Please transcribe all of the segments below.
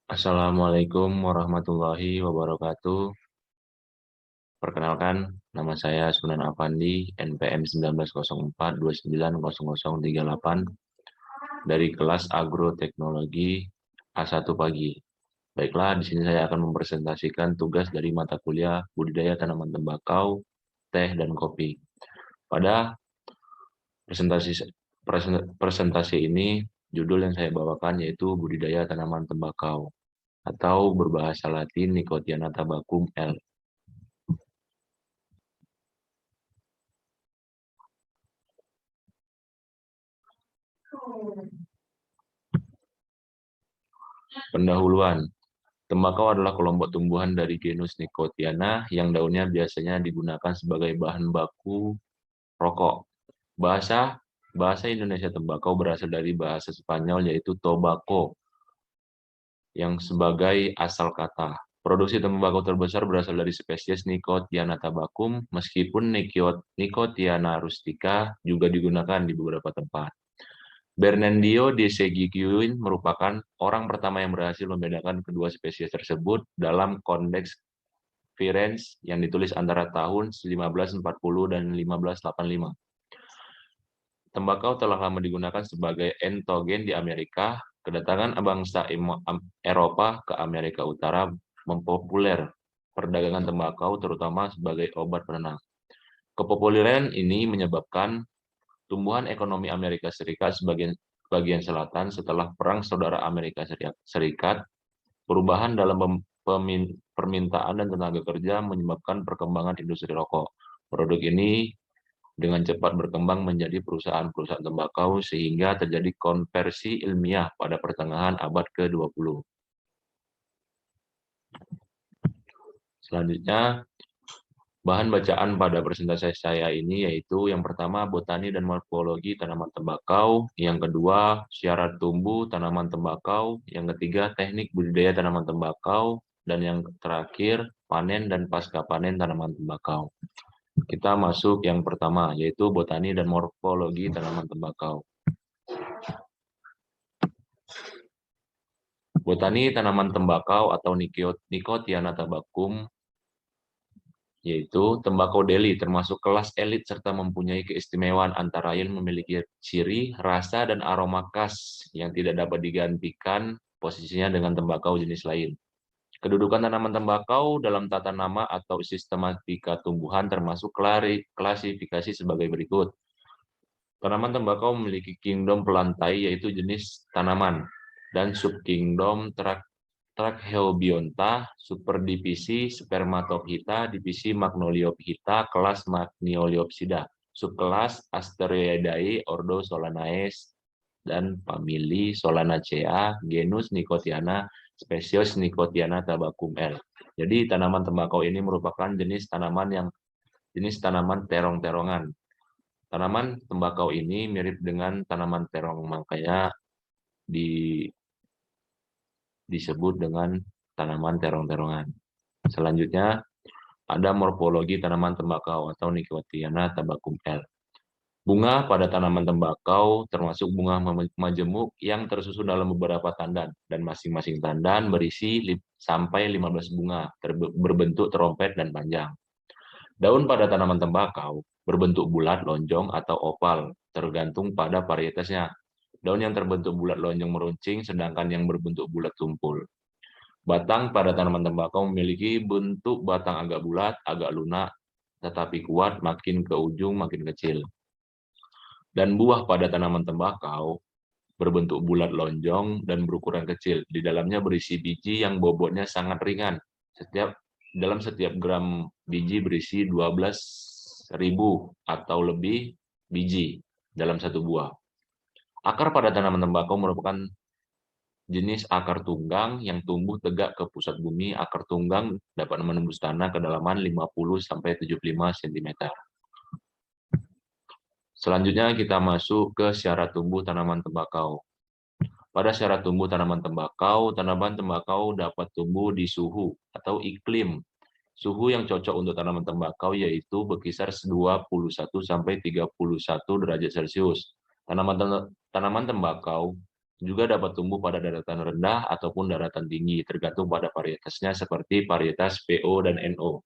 Assalamualaikum warahmatullahi wabarakatuh. Perkenalkan, nama saya Sunan Afandi, NPM 1904290038 dari kelas Agroteknologi A1 pagi. Baiklah, di sini saya akan mempresentasikan tugas dari mata kuliah budidaya tanaman tembakau, teh, dan kopi. Pada presentasi ini, judul yang saya bawakan yaitu budidaya tanaman tembakau atau berbahasa Latin Nicotiana tabacum L. Pendahuluan. Tembakau adalah kelompok tumbuhan dari genus Nicotiana yang daunnya biasanya digunakan sebagai bahan baku rokok. Bahasa bahasa Indonesia tembakau berasal dari bahasa Spanyol yaitu tobacco yang sebagai asal kata. Produksi tembakau terbesar berasal dari spesies Nicotiana tabacum, meskipun Nicotiana rustica juga digunakan di beberapa tempat. Bernardo de Seguin merupakan orang pertama yang berhasil membedakan kedua spesies tersebut dalam Codex Firenze yang ditulis antara tahun 1540 dan 1585. Tembakau telah lama digunakan sebagai entogen di Amerika. Kedatangan bangsa Eropa ke Amerika Utara mempopuler perdagangan tembakau terutama sebagai obat penenang. Kepopuleran ini menyebabkan tumbuhan ekonomi Amerika Serikat sebagian bagian selatan setelah Perang Saudara Amerika Serikat, perubahan dalam permintaan dan tenaga kerja menyebabkan perkembangan industri rokok. Produk ini dengan cepat berkembang menjadi perusahaan-perusahaan tembakau sehingga terjadi konversi ilmiah pada pertengahan abad ke-20. Selanjutnya, bahan bacaan pada presentasi saya ini yaitu yang pertama botani dan morfologi tanaman tembakau, yang kedua syarat tumbuh tanaman tembakau, yang ketiga teknik budidaya tanaman tembakau, dan yang terakhir panen dan pasca panen tanaman tembakau. Kita masuk yang pertama yaitu botani dan morfologi tanaman tembakau. Botani tanaman tembakau atau Nicotiana tabacum yaitu tembakau deli termasuk kelas elit serta mempunyai keistimewaan antara lain memiliki ciri, rasa, dan aroma khas yang tidak dapat digantikan posisinya dengan tembakau jenis lain. Kedudukan tanaman tembakau dalam tata nama atau sistematika tumbuhan termasuk klasifikasi sebagai berikut. Tanaman tembakau memiliki kingdom pelantai yaitu jenis tanaman dan subkingdom Trachyobionta, superdivisi Spermatophyta, divisi Magnoliophyta, kelas Magnoliopsida, subkelas Asteroideae, ordo Solanae, dan famili Solanacea, genus Nicotiana, spesies Nicotiana tabacum L. Jadi tanaman tembakau ini merupakan jenis tanaman terong-terongan. Tanaman tembakau ini mirip dengan tanaman terong, makanya disebut dengan tanaman terong-terongan. Selanjutnya, ada morfologi tanaman tembakau atau Nicotiana tabacum L. Bunga pada tanaman tembakau termasuk bunga majemuk yang tersusun dalam beberapa tandan, dan masing-masing tandan berisi sampai 15 bunga, berbentuk trompet dan panjang. Daun pada tanaman tembakau berbentuk bulat, lonjong, atau oval, tergantung pada varietasnya. Daun yang terbentuk bulat lonjong meruncing, sedangkan yang berbentuk bulat tumpul. Batang pada tanaman tembakau memiliki bentuk batang agak bulat, agak lunak, tetapi kuat, makin ke ujung makin kecil. Dan buah pada tanaman tembakau berbentuk bulat lonjong dan berukuran kecil. Di dalamnya berisi biji yang bobotnya sangat ringan. Dalam setiap gram biji berisi 12.000 atau lebih biji dalam satu buah. Akar pada tanaman tembakau merupakan jenis akar tunggang yang tumbuh tegak ke pusat bumi. Akar tunggang dapat menembus tanah kedalaman 50-75 cm. Selanjutnya kita masuk ke syarat tumbuh tanaman tembakau. Pada syarat tumbuh tanaman tembakau dapat tumbuh di suhu atau iklim. Suhu yang cocok untuk tanaman tembakau yaitu berkisar 21-31 derajat Celcius. Tanaman tembakau juga dapat tumbuh pada daratan rendah ataupun daratan tinggi, tergantung pada varietasnya seperti varietas PO dan NO.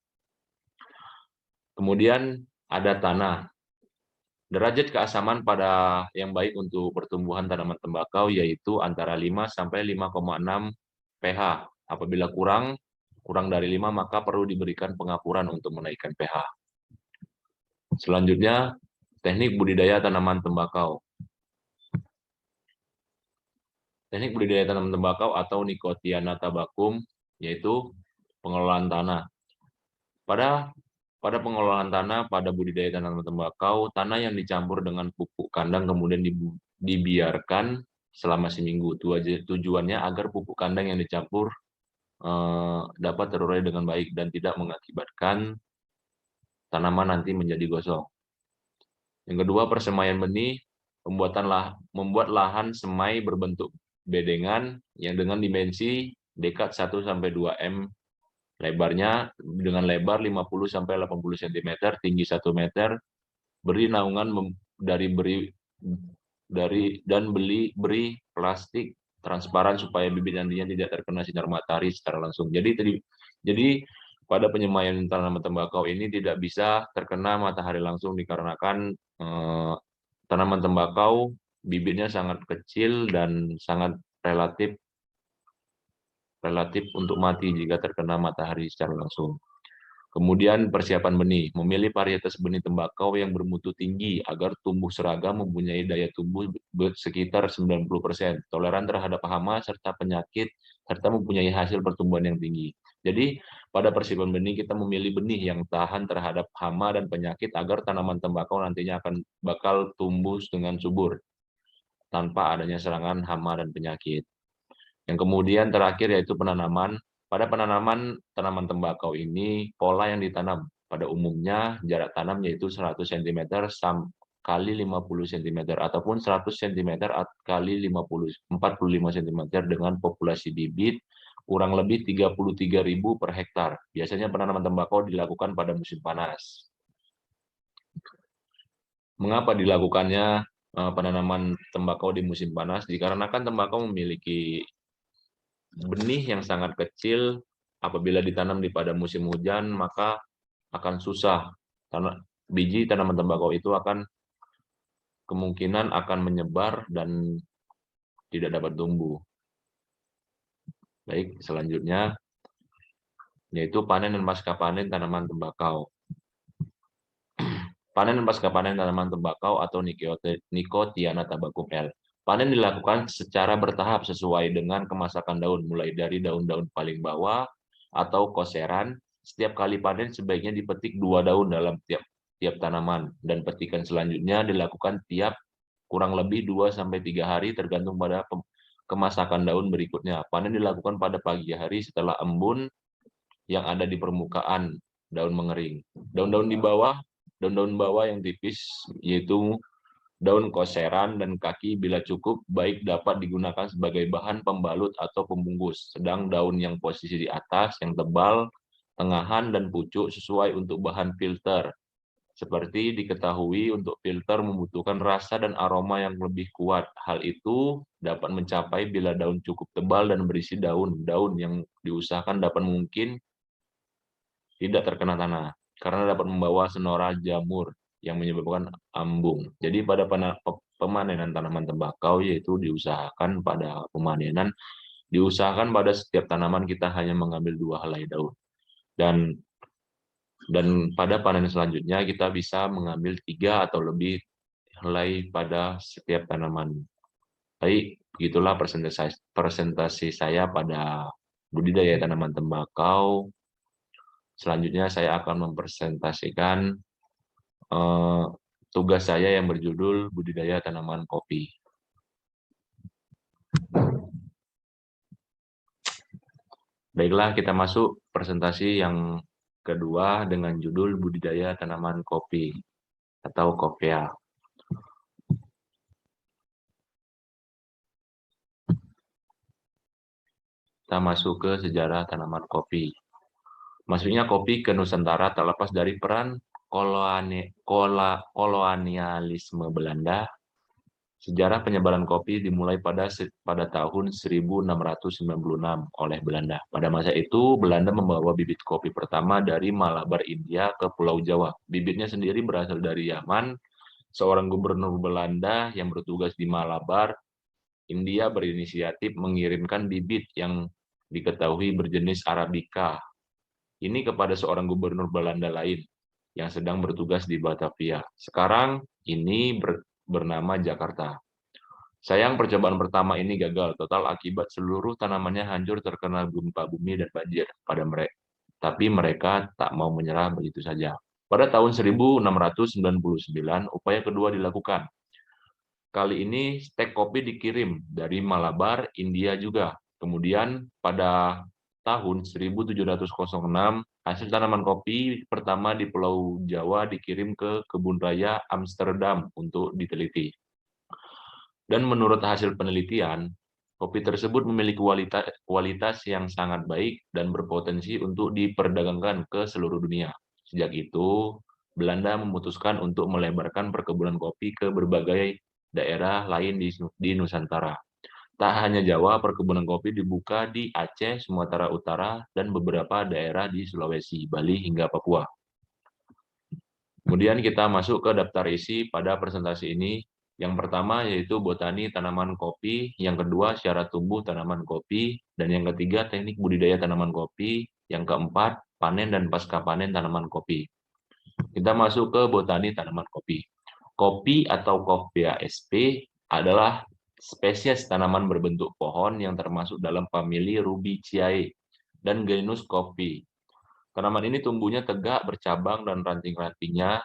Kemudian ada tanah. Derajat keasaman pada yang baik untuk pertumbuhan tanaman tembakau yaitu antara 5 sampai 5,6 pH. Apabila kurang dari 5 maka perlu diberikan pengapuran untuk menaikkan pH. Selanjutnya, teknik budidaya tanaman tembakau. Teknik budidaya tanaman tembakau atau Nicotiana tabacum yaitu pengelolaan tanah. Pada pengelolaan tanah pada budidaya tanaman tembakau, tanah yang dicampur dengan pupuk kandang kemudian dibiarkan selama seminggu. Tujuannya agar pupuk kandang yang dicampur dapat terurai dengan baik dan tidak mengakibatkan tanaman nanti menjadi gosong. Yang kedua, persemaian benih, membuat lahan semai berbentuk bedengan yang dengan dimensi dekat 1-2 m. Lebarnya dengan lebar 50-80 cm, tinggi 1 meter, beri naungan beri plastik transparan supaya bibit nantinya tidak terkena sinar matahari secara langsung. Jadi pada penyemaian tanaman tembakau ini tidak bisa terkena matahari langsung dikarenakan tanaman tembakau bibitnya sangat kecil dan sangat relatif untuk mati jika terkena matahari secara langsung. Kemudian persiapan benih, memilih varietas benih tembakau yang bermutu tinggi agar tumbuh seragam, mempunyai daya tumbuh sekitar 90%, toleran terhadap hama serta penyakit, serta mempunyai hasil pertumbuhan yang tinggi. Jadi pada persiapan benih kita memilih benih yang tahan terhadap hama dan penyakit agar tanaman tembakau nantinya bakal tumbuh dengan subur tanpa adanya serangan hama dan penyakit. Yang kemudian terakhir yaitu penanaman. Pada penanaman tanaman tembakau ini, pola yang ditanam pada umumnya jarak tanam yaitu 100 cm kali 50 cm ataupun 100 cm kali 45 cm dengan populasi bibit kurang lebih 33.000 per hektar. Biasanya penanaman tembakau dilakukan pada musim panas. Mengapa dilakukannya penanaman tembakau di musim panas? Dikarenakan tembakau memiliki benih yang sangat kecil, apabila ditanam pada musim hujan maka akan susah karena biji tanaman tembakau itu kemungkinan akan menyebar dan tidak dapat tumbuh. Baik, selanjutnya yaitu panen dan pasca panen tanaman tembakau. Panen dan pasca panen tanaman tembakau atau Nicotiana tabacum L. Panen dilakukan secara bertahap sesuai dengan kemasakan daun, mulai dari daun-daun paling bawah atau koseran. Setiap kali panen sebaiknya dipetik 2 daun dalam tiap tanaman, dan petikan selanjutnya dilakukan tiap kurang lebih 2-3 hari tergantung pada kemasakan daun berikutnya. Panen dilakukan pada pagi hari setelah embun yang ada di permukaan daun mengering. Daun-daun bawah yang tipis yaitu daun koseran dan kaki bila cukup baik dapat digunakan sebagai bahan pembalut atau pembungkus. Sedang daun yang posisi di atas, yang tebal, tengahan, dan pucuk sesuai untuk bahan filter. Seperti diketahui, untuk filter membutuhkan rasa dan aroma yang lebih kuat. Hal itu dapat mencapai bila daun cukup tebal dan berisi daun-daun yang diusahakan dapat mungkin tidak terkena tanah, karena dapat membawa senora jamur yang menyebabkan ambung. Jadi pada pemanenan tanaman tembakau yaitu diusahakan pada setiap tanaman kita hanya mengambil 2 helai daun. Dan pada panen selanjutnya kita bisa mengambil 3 atau lebih helai pada setiap tanaman. Baik, begitulah presentasi saya pada budidaya tanaman tembakau. Selanjutnya saya akan mempresentasikan tugas saya yang berjudul budidaya tanaman kopi. Baiklah, kita masuk presentasi yang kedua dengan judul budidaya tanaman kopi atau kopea. Kita masuk ke sejarah tanaman kopi. Masuknya kopi ke Nusantara tak lepas dari peran kolonialisme Belanda Sejarah penyebaran kopi dimulai pada tahun 1696 oleh Belanda. Pada masa itu, Belanda membawa bibit kopi pertama dari Malabar, India ke Pulau Jawa. Bibitnya sendiri berasal dari Yaman. Seorang gubernur Belanda yang bertugas di Malabar, India berinisiatif mengirimkan bibit yang diketahui berjenis Arabica ini kepada seorang gubernur Belanda lain yang sedang bertugas di Batavia. Sekarang ini bernama Jakarta. Sayang percobaan pertama ini gagal total akibat seluruh tanamannya hancur terkena gempa bumi dan banjir pada mereka. Tapi mereka tak mau menyerah begitu saja. Pada tahun 1699, upaya kedua dilakukan. Kali ini stek kopi dikirim dari Malabar, India juga. Kemudian pada tahun 1706, hasil tanaman kopi pertama di Pulau Jawa dikirim ke Kebun Raya Amsterdam untuk diteliti. Dan menurut hasil penelitian, kopi tersebut memiliki kualitas yang sangat baik dan berpotensi untuk diperdagangkan ke seluruh dunia. Sejak itu, Belanda memutuskan untuk melebarkan perkebunan kopi ke berbagai daerah lain di Nusantara. Tak hanya Jawa, perkebunan kopi dibuka di Aceh, Sumatera Utara, dan beberapa daerah di Sulawesi, Bali, hingga Papua. Kemudian kita masuk ke daftar isi pada presentasi ini. Yang pertama yaitu botani tanaman kopi, yang kedua syarat tumbuh tanaman kopi, dan yang ketiga teknik budidaya tanaman kopi, yang keempat panen dan pasca panen tanaman kopi. Kita masuk ke botani tanaman kopi. Kopi atau Coffea sp adalah spesies tanaman berbentuk pohon yang termasuk dalam famili Rubiaceae dan genus kopi. Tanaman ini tumbuhnya tegak, bercabang, dan ranting-rantingnya.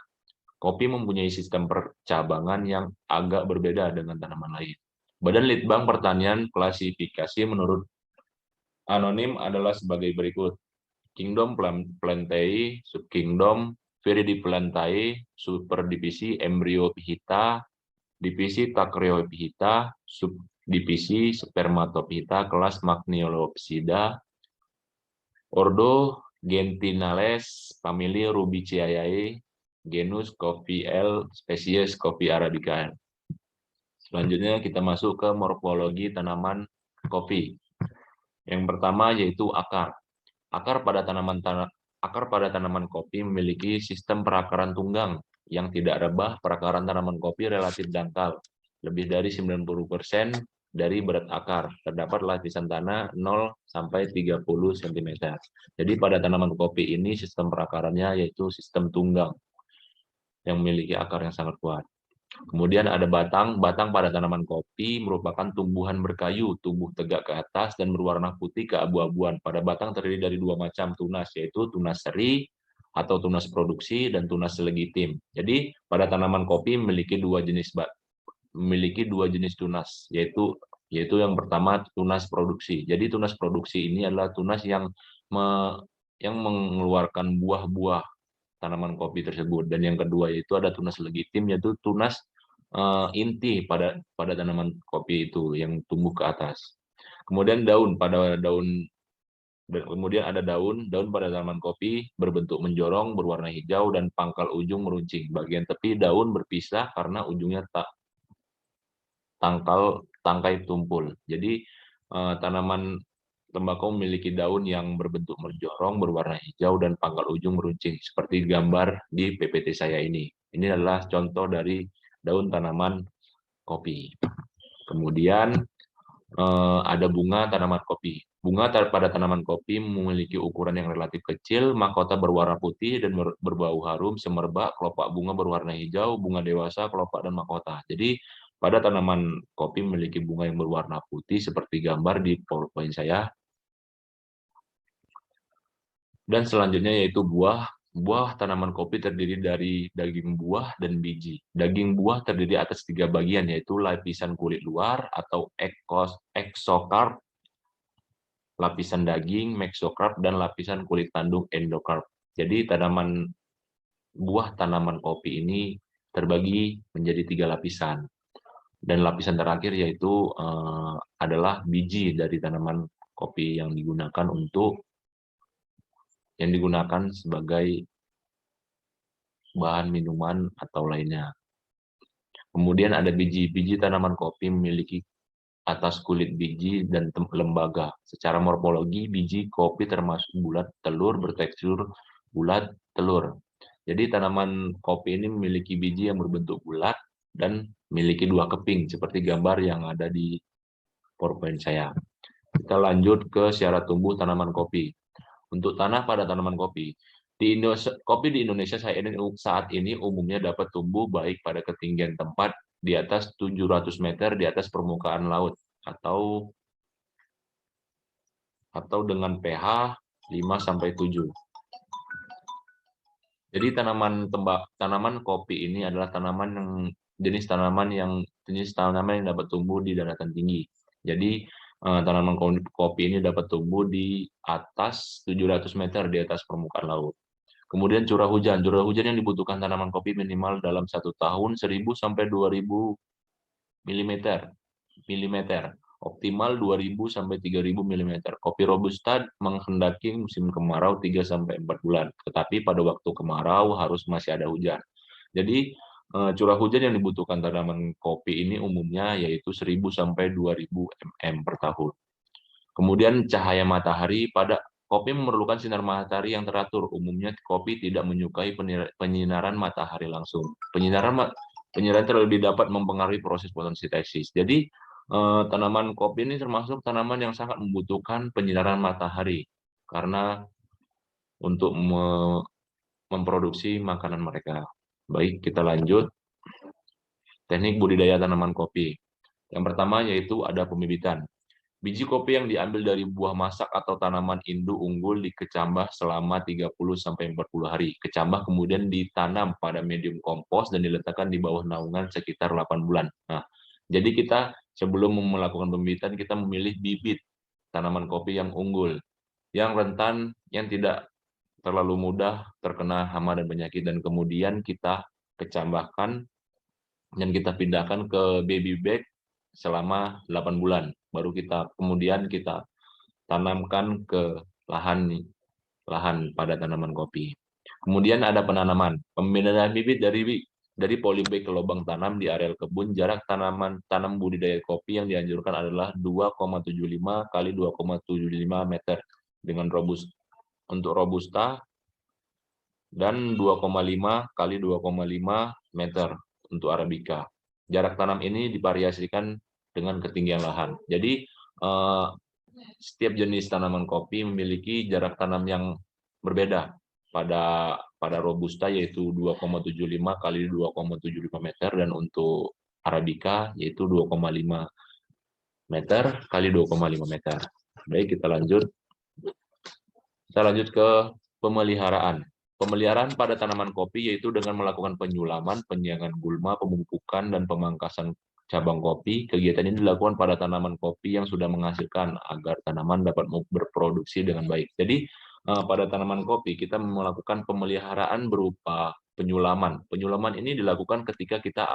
Kopi mempunyai sistem percabangan yang agak berbeda dengan tanaman lain. Badan Litbang Pertanian klasifikasi menurut anonim adalah sebagai berikut. Kingdom Plantae, Subkingdom Viridiplantae, Superdivisi Embryophyta, Divisi Tachyophyta, Subdivisi Spermatophyta, kelas Magniolopsida, Ordo Gentinales, famili Rubiaceae, genus Coffea, spesies Coffea arabica. Selanjutnya kita masuk ke morfologi tanaman kopi. Yang pertama yaitu akar. Akar pada tanaman kopi memiliki sistem perakaran tunggang yang tidak rebah. Perakaran tanaman kopi relatif dangkal, lebih dari 90% dari berat akar. Terdapat lapisan tanah 0 sampai 30 cm. Jadi pada tanaman kopi ini sistem perakarannya yaitu sistem tunggang yang memiliki akar yang sangat kuat. Kemudian ada batang. Batang pada tanaman kopi merupakan tumbuhan berkayu, tumbuh tegak ke atas dan berwarna putih keabu-abuan. Pada batang terdiri dari dua macam tunas, yaitu tunas seri atau tunas produksi dan tunas legitim. Jadi pada tanaman kopi memiliki dua jenis tunas, yaitu yang pertama tunas produksi. Jadi tunas produksi ini adalah tunas yang mengeluarkan buah-buah tanaman kopi tersebut, dan yang kedua yaitu ada tunas legitim, yaitu tunas inti pada tanaman kopi itu yang tumbuh ke atas. Kemudian kemudian ada daun pada tanaman kopi berbentuk menjorong, berwarna hijau, dan pangkal ujung meruncing. Bagian tepi daun berpisah karena ujungnya tangkai tumpul. Jadi tanaman tembakau memiliki daun yang berbentuk menjorong, berwarna hijau, dan pangkal ujung meruncing, seperti gambar di PPT saya ini. Ini adalah contoh dari daun tanaman kopi. Kemudian ada bunga tanaman kopi. Bunga pada tanaman kopi memiliki ukuran yang relatif kecil, mahkota berwarna putih dan berbau harum, semerbak, kelopak bunga berwarna hijau, bunga dewasa, kelopak, dan mahkota. Jadi pada tanaman kopi memiliki bunga yang berwarna putih seperti gambar di PowerPoint saya. Dan selanjutnya yaitu buah. Buah tanaman kopi terdiri dari daging buah dan biji. Daging buah terdiri atas 3 bagian, yaitu lapisan kulit luar atau exocarp, lapisan daging mesocarp, dan lapisan kulit kandung endocarp. Jadi buah tanaman kopi ini terbagi menjadi 3 lapisan. Dan lapisan terakhir yaitu adalah biji dari tanaman kopi yang digunakan sebagai bahan minuman atau lainnya. Kemudian ada biji. Biji tanaman kopi memiliki atas kulit biji dan lembaga. Secara morfologi, biji kopi termasuk bulat telur bertekstur bulat telur. Jadi tanaman kopi ini memiliki biji yang berbentuk bulat dan memiliki dua keping seperti gambar yang ada di PowerPoint saya. Kita lanjut ke syarat tumbuh tanaman kopi. Untuk tanah pada tanaman kopi, kopi di Indonesia saat ini umumnya dapat tumbuh baik pada ketinggian tempat di atas 700 meter di atas permukaan laut atau dengan pH 5-7. Jadi tanaman kopi ini adalah jenis tanaman yang dapat tumbuh di daratan tinggi. Jadi tanaman kopi ini dapat tumbuh di atas 700 meter di atas permukaan laut. Kemudian curah hujan yang dibutuhkan tanaman kopi minimal dalam 1 tahun 1000 sampai 2000 mm. Optimal 2000 sampai 3000 mm. Kopi robusta menghendaki musim kemarau 3 sampai 4 bulan. Tetapi pada waktu kemarau harus masih ada hujan. Jadi curah hujan yang dibutuhkan tanaman kopi ini umumnya yaitu 1000 sampai 2000 mm per tahun. Kemudian cahaya matahari pada kopi memerlukan sinar matahari yang teratur. Umumnya kopi tidak menyukai penyinaran matahari langsung. Penyinaran terlebih dapat mempengaruhi proses fotosintesis. Jadi tanaman kopi ini termasuk tanaman yang sangat membutuhkan penyinaran matahari karena untuk memproduksi makanan mereka. Baik, kita lanjut. Teknik budidaya tanaman kopi. Yang pertama yaitu ada pembibitan. Biji kopi yang diambil dari buah masak atau tanaman indu unggul dikecambah selama 30-40 hari. Kecambah kemudian ditanam pada medium kompos dan diletakkan di bawah naungan sekitar 8 bulan. Nah, jadi kita sebelum melakukan pembibitan, kita memilih bibit tanaman kopi yang unggul, yang rentan, yang tidak terlalu mudah terkena hama dan penyakit, dan kemudian kita kecambahkan dan kita pindahkan ke baby bag selama 8 bulan. Baru kemudian kita tanamkan ke lahan pada tanaman kopi. Kemudian ada penanaman. Pemindahan bibit dari polybag ke lubang tanam di areal kebun. Jarak tanam budidaya kopi yang dianjurkan adalah 2,75 kali 2,75 meter dengan untuk robusta dan 2,5 kali 2,5 meter untuk arabica. Jarak tanam ini divariasikan dengan ketinggian lahan. Jadi setiap jenis tanaman kopi memiliki jarak tanam yang berbeda. Pada robusta yaitu 2,75 kali 2,75 meter dan untuk arabica yaitu 2,5 meter kali 2,5 meter. Baik, kita lanjut. Kita lanjut ke pemeliharaan. Pemeliharaan pada tanaman kopi yaitu dengan melakukan penyulaman, penyiangan gulma, pemupukan, dan pemangkasan cabang kopi. Kegiatan ini dilakukan pada tanaman kopi yang sudah menghasilkan agar tanaman dapat berproduksi dengan baik. Jadi pada tanaman kopi kita melakukan pemeliharaan berupa penyulaman. Penyulaman ini dilakukan ketika kita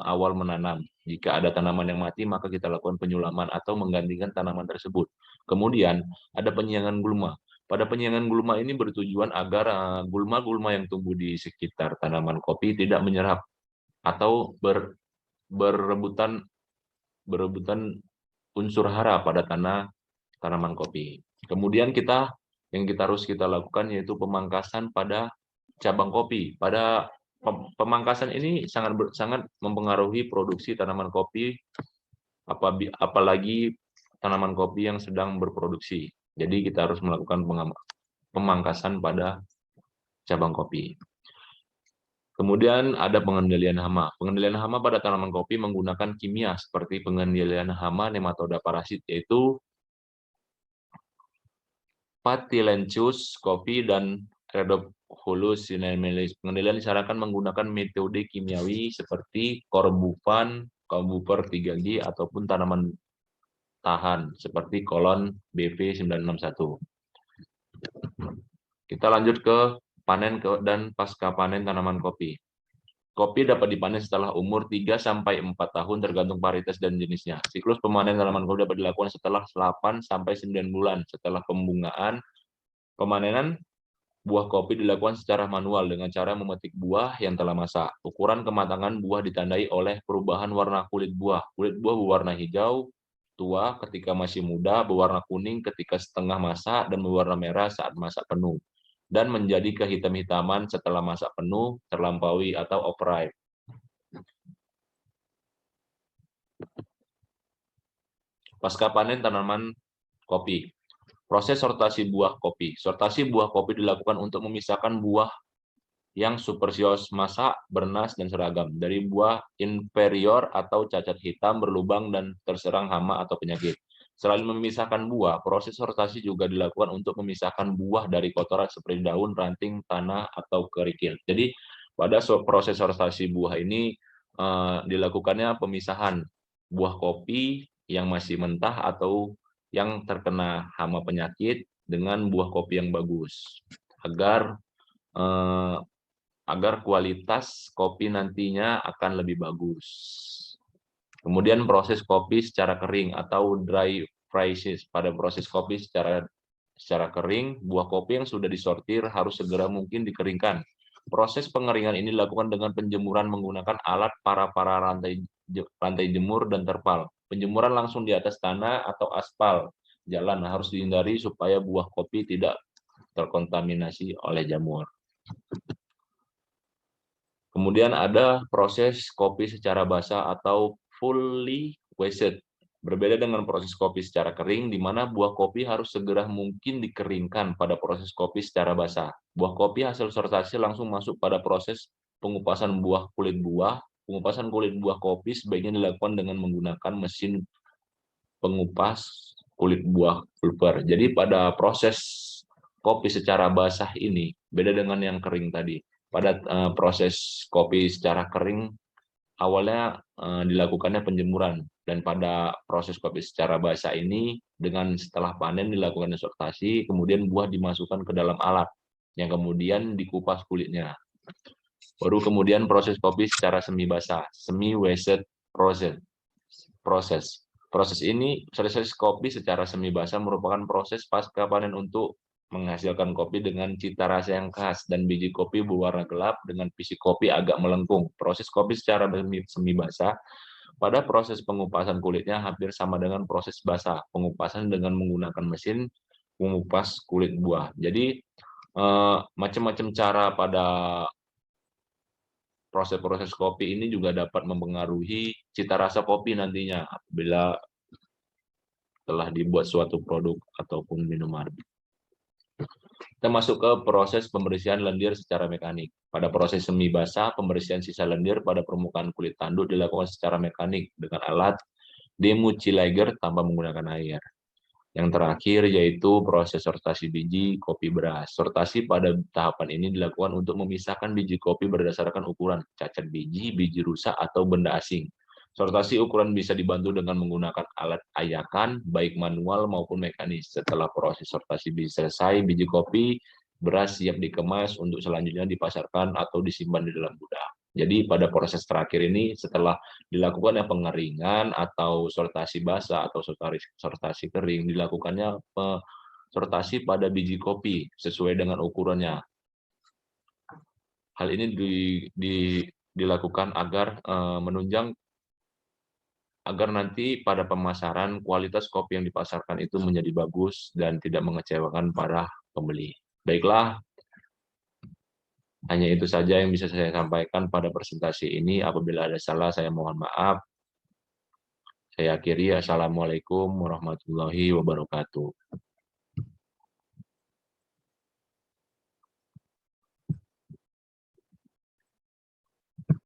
awal menanam. Jika ada tanaman yang mati, maka kita lakukan penyulaman atau menggantikan tanaman tersebut. Kemudian ada penyiangan gulma. Pada penyiangan gulma ini bertujuan agar gulma-gulma yang tumbuh di sekitar tanaman kopi tidak menyerap atau berebutan unsur hara pada tanaman kopi. Kemudian yang harus kita lakukan yaitu pemangkasan pada cabang kopi. Pada pemangkasan ini sangat mempengaruhi produksi tanaman kopi, apalagi tanaman kopi yang sedang berproduksi. Jadi kita harus melakukan pemangkasan pada cabang kopi. Kemudian ada pengendalian hama. Pengendalian hama pada tanaman kopi menggunakan kimia seperti pengendalian hama nematoda parasit, yaitu Patilenchus kopi dan Rhodopulus cinnamomilis. Pengendalian disarankan menggunakan metode kimiawi seperti Corbuvan, Carbuper 3G, ataupun tanaman tahan seperti Kolon BV961. Kita lanjut ke panen dan pasca panen tanaman kopi. Kopi dapat dipanen setelah umur 3-4 tahun tergantung varietas dan jenisnya. Siklus pemanen tanaman kopi dapat dilakukan setelah 8-9 bulan setelah pembungaan. Pemanenan Buah kopi dilakukan secara manual dengan cara memetik buah yang telah masak. Ukuran kematangan buah ditandai oleh perubahan warna kulit buah. Kulit buah berwarna hijau tua ketika masih muda, berwarna kuning ketika setengah masak, dan berwarna merah saat masak penuh. Dan menjadi kehitam-hitaman setelah masak penuh, terlampaui, atau overripe. Pasca panen tanaman kopi. Proses sortasi buah kopi. Sortasi buah kopi dilakukan untuk memisahkan buah yang supersios masak, bernas, dan seragam dari buah inferior atau cacat hitam, berlubang, dan terserang hama atau penyakit. Selain memisahkan buah, proses sortasi juga dilakukan untuk memisahkan buah dari kotoran seperti daun, ranting, tanah, atau kerikil. Jadi pada proses sortasi buah ini dilakukannya pemisahan buah kopi yang masih mentah atau yang terkena hama penyakit dengan buah kopi yang bagus, agar kualitas kopi nantinya akan lebih bagus. Kemudian proses kopi secara kering atau dry process. Pada proses kopi secara kering, buah kopi yang sudah disortir harus segera mungkin dikeringkan. Proses pengeringan ini dilakukan dengan penjemuran menggunakan alat para rantai jemur dan terpal. Penjemuran langsung di atas tanah atau aspal jalan harus dihindari supaya buah kopi tidak terkontaminasi oleh jamur. Kemudian ada proses kopi secara basah atau fully wasted. Berbeda dengan proses kopi secara kering, di mana buah kopi harus segera mungkin dikeringkan pada proses kopi secara basah. Buah kopi hasil sortasi langsung masuk pada proses pengupasan kulit buah. Pengupasan kulit buah kopi sebaiknya dilakukan dengan menggunakan mesin pengupas kulit buah pulper. Jadi pada proses kopi secara basah ini, beda dengan yang kering tadi. Pada proses kopi secara kering, awalnya dilakukannya penjemuran, dan pada proses kopi secara basah ini, dengan setelah panen dilakukan sortasi, kemudian buah dimasukkan ke dalam alat, yang kemudian dikupas kulitnya. Baru kemudian proses kopi secara semi basah, semi wasted proses. Proses ini, proses kopi secara semi basah merupakan proses pasca panen untuk menghasilkan kopi dengan cita rasa yang khas dan biji kopi berwarna gelap dengan fisik kopi agak melengkung. Proses kopi secara semi basah pada proses pengupasan kulitnya hampir sama dengan proses basah, pengupasan dengan menggunakan mesin pengupas kulit buah. Jadi macam-macam cara pada proses-proses kopi ini juga dapat mempengaruhi cita rasa kopi nantinya apabila telah dibuat suatu produk ataupun minuman. Kita masuk ke proses pembersihan lendir secara mekanik. Pada proses semi basah, pembersihan sisa lendir pada permukaan kulit tanduk dilakukan secara mekanik dengan alat demucilager tanpa menggunakan air. Yang terakhir yaitu proses sortasi biji kopi beras. Sortasi pada tahapan ini dilakukan untuk memisahkan biji kopi berdasarkan ukuran, cacat biji, biji rusak, atau benda asing. Sortasi ukuran bisa dibantu dengan menggunakan alat ayakan, baik manual maupun mekanis. Setelah proses sortasi biji selesai, biji kopi beras siap dikemas untuk selanjutnya dipasarkan atau disimpan di dalam gudang. Jadi pada proses terakhir ini, setelah dilakukannya pengeringan atau sortasi basah atau sortasi kering, dilakukannya sortasi pada biji kopi sesuai dengan ukurannya. Hal ini dilakukan agar menunjang agar nanti pada pemasaran kualitas kopi yang dipasarkan itu menjadi bagus dan tidak mengecewakan para pembeli. Baiklah, hanya itu saja yang bisa saya sampaikan pada presentasi ini. Apabila ada salah, saya mohon maaf. Saya akhiri. Assalamualaikum warahmatullahi wabarakatuh.